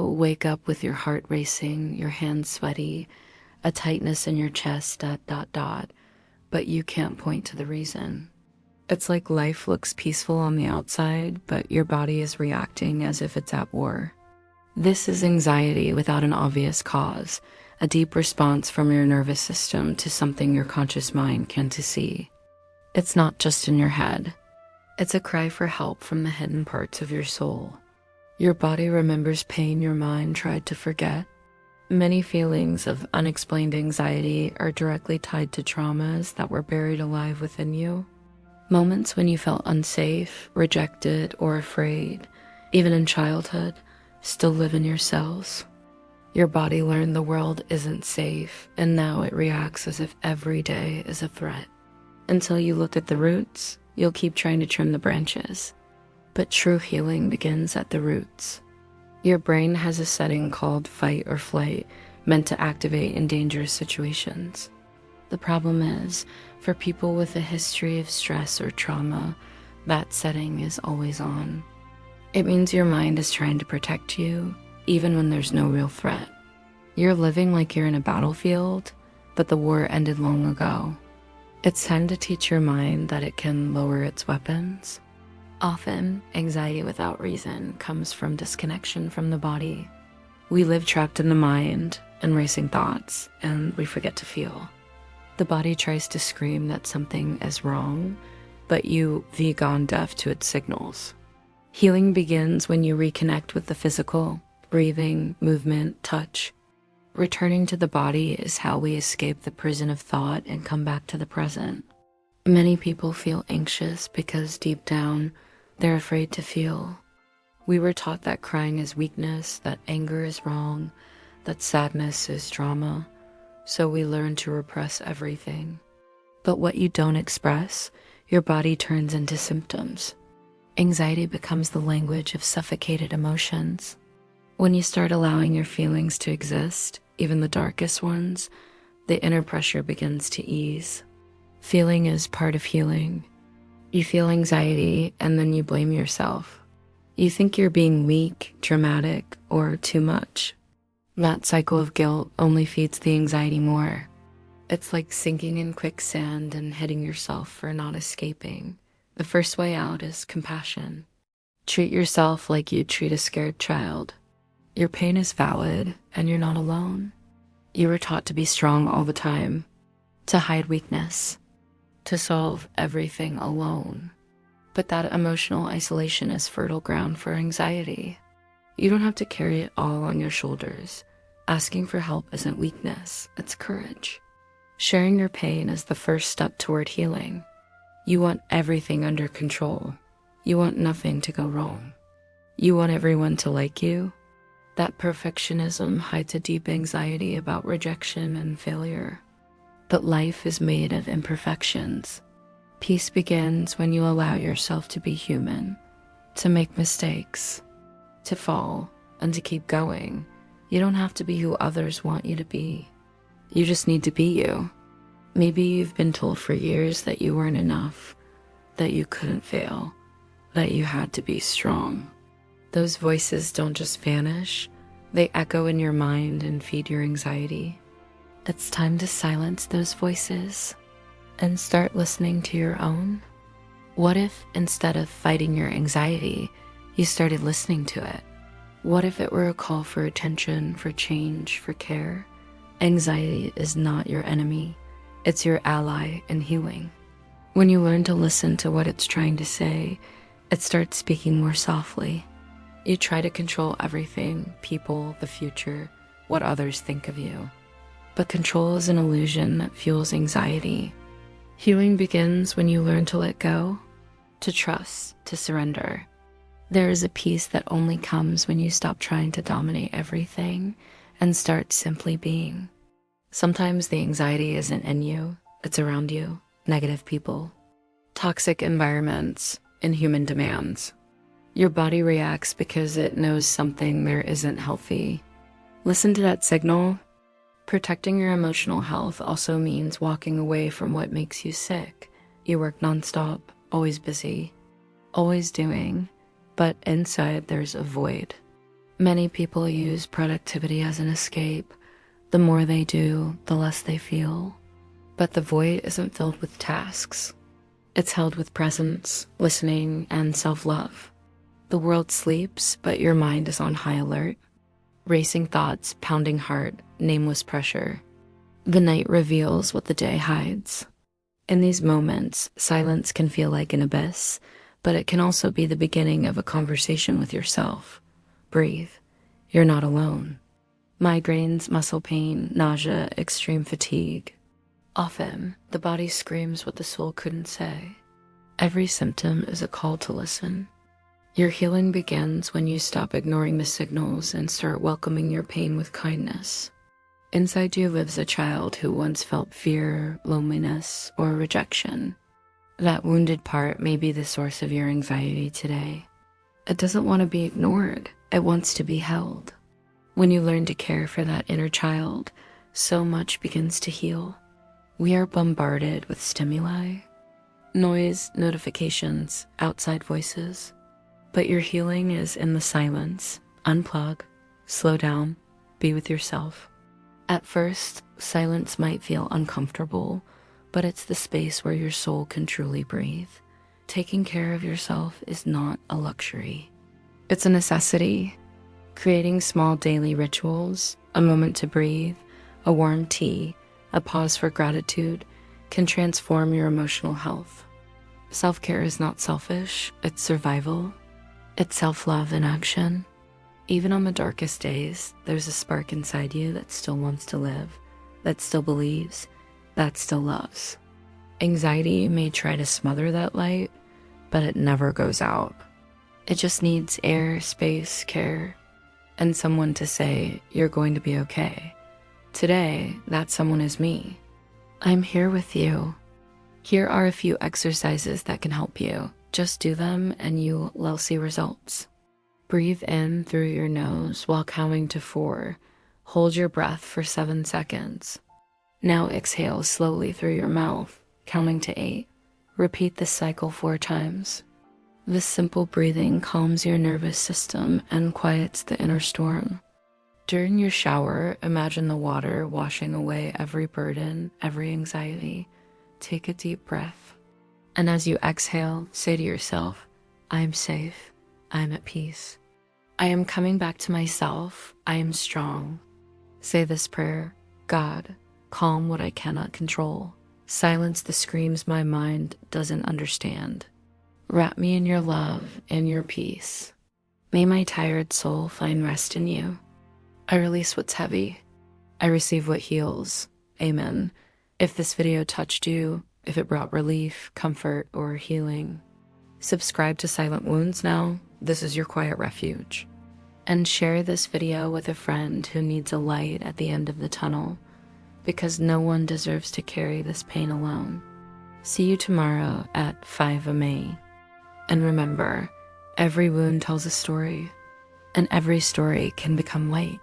also wake up with your heart racing, your hands sweaty, a tightness in your chest, ... but you can't point to the reason. It's like life looks peaceful on the outside, but your body is reacting as if it's at war. This is anxiety without an obvious cause, a deep response from your nervous system to something your conscious mind can't see. It's not just in your head. It's a cry for help from the hidden parts of your soul. Your body remembers pain your mind tried to forget. Many feelings of unexplained anxiety are directly tied to traumas that were buried alive within you. Moments when you felt unsafe, rejected, or afraid, even in childhood, still live in your cells. Your body learned the world isn't safe, and now it reacts as if every day is a threat. Until you look at the roots, you'll keep trying to trim the branches. But true healing begins at the roots. Your brain has a setting called fight or flight, meant to activate in dangerous situations. The problem is, for people with a history of stress or trauma, that setting is always on. It means your mind is trying to protect you, even when there's no real threat. You're living like you're in a battlefield, but the war ended long ago. It's time to teach your mind that it can lower its weapons. Often, anxiety without reason comes from disconnection from the body. We live trapped in the mind and racing thoughts, and we forget to feel. The body tries to scream that something is wrong, but you've gone deaf to its signals. Healing begins when you reconnect with the physical, breathing, movement, touch. Returning to the body is how we escape the prison of thought and come back to the present. Many people feel anxious because deep down, they're afraid to feel. We were taught that crying is weakness, that anger is wrong, that sadness is trauma. So we learn to repress everything. But what you don't express, your body turns into symptoms. Anxiety becomes the language of suffocated emotions. When you start allowing your feelings to exist, even the darkest ones, the inner pressure begins to ease. Feeling is part of healing. You feel anxiety and then you blame yourself. You think you're being weak, dramatic, or too much. That cycle of guilt only feeds the anxiety more. It's like sinking in quicksand and hitting yourself for not escaping. The first way out is compassion. Treat yourself like you'd treat a scared child. Your pain is valid, and you're not alone. You were taught to be strong all the time, to hide weakness, to solve everything alone. But that emotional isolation is fertile ground for anxiety. You don't have to carry it all on your shoulders. Asking for help isn't weakness, it's courage. Sharing your pain is the first step toward healing. You want everything under control. You want nothing to go wrong. You want everyone to like you. That perfectionism hides a deep anxiety about rejection and failure. But life is made of imperfections. Peace begins when you allow yourself to be human, to make mistakes, to fall, and to keep going. You don't have to be who others want you to be. You just need to be you. Maybe you've been told for years that you weren't enough, that you couldn't fail, that you had to be strong. Those voices don't just vanish, they echo in your mind and feed your anxiety. It's time to silence those voices and start listening to your own. What if, instead of fighting your anxiety, you started listening to it? What if it were a call for attention, for change, for care? Anxiety is not your enemy. It's your ally in healing. When you learn to listen to what it's trying to say, it starts speaking more softly. You try to control everything, people, the future, what others think of you. But control is an illusion that fuels anxiety. Healing begins when you learn to let go, to trust, to surrender. There is a peace that only comes when you stop trying to dominate everything and start simply being. Sometimes the anxiety isn't in you, it's around you. Negative people, toxic environments, inhuman demands. Your body reacts because it knows something there isn't healthy. Listen to that signal. Protecting your emotional health also means walking away from what makes you sick. You work nonstop, always busy, always doing, but inside there's a void. Many people use productivity as an escape. The more they do, the less they feel. But the void isn't filled with tasks. It's held with presence, listening, and self-love. The world sleeps, but your mind is on high alert. Racing thoughts, pounding heart, nameless pressure. The night reveals what the day hides. In these moments, silence can feel like an abyss, but it can also be the beginning of a conversation with yourself. Breathe. You're not alone. Migraines, muscle pain, nausea, extreme fatigue. Often, the body screams what the soul couldn't say. Every symptom is a call to listen. Your healing begins when you stop ignoring the signals and start welcoming your pain with kindness. Inside you lives a child who once felt fear, loneliness, or rejection. That wounded part may be the source of your anxiety today. It doesn't want to be ignored. It wants to be held. When you learn to care for that inner child, so much begins to heal. We are bombarded with stimuli, noise, notifications, outside voices. But your healing is in the silence. Unplug, slow down, be with yourself. At first, silence might feel uncomfortable, but it's the space where your soul can truly breathe. Taking care of yourself is not a luxury. It's a necessity. Creating small daily rituals, a moment to breathe, a warm tea, a pause for gratitude, can transform your emotional health. Self-care is not selfish, it's survival. It's self-love in action. Even on the darkest days, there's a spark inside you that still wants to live, that still believes, that still loves. Anxiety may try to smother that light, but it never goes out. It just needs air, space, care, and someone to say, you're going to be okay. Today, that someone is me. I'm here with you. Here are a few exercises that can help you. Just do them and you'll see results. Breathe in through your nose while counting to 4. Hold your breath for 7 seconds. Now exhale slowly through your mouth, counting to 8. Repeat this cycle 4 times. This simple breathing calms your nervous system and quiets the inner storm. During your shower, imagine the water washing away every burden, every anxiety. Take a deep breath. And as you exhale, say to yourself, I'm safe, I'm at peace. I am coming back to myself, I am strong. Say this prayer, God, calm what I cannot control. Silence the screams my mind doesn't understand. Wrap me in your love and your peace. May my tired soul find rest in you. I release what's heavy. I receive what heals. Amen. If this video touched you, if it brought relief, comfort, or healing, subscribe to Silent Wounds now. This is your quiet refuge. And share this video with a friend who needs a light at the end of the tunnel, because no one deserves to carry this pain alone. See you tomorrow at 5 May. And remember, every wound tells a story, and every story can become light.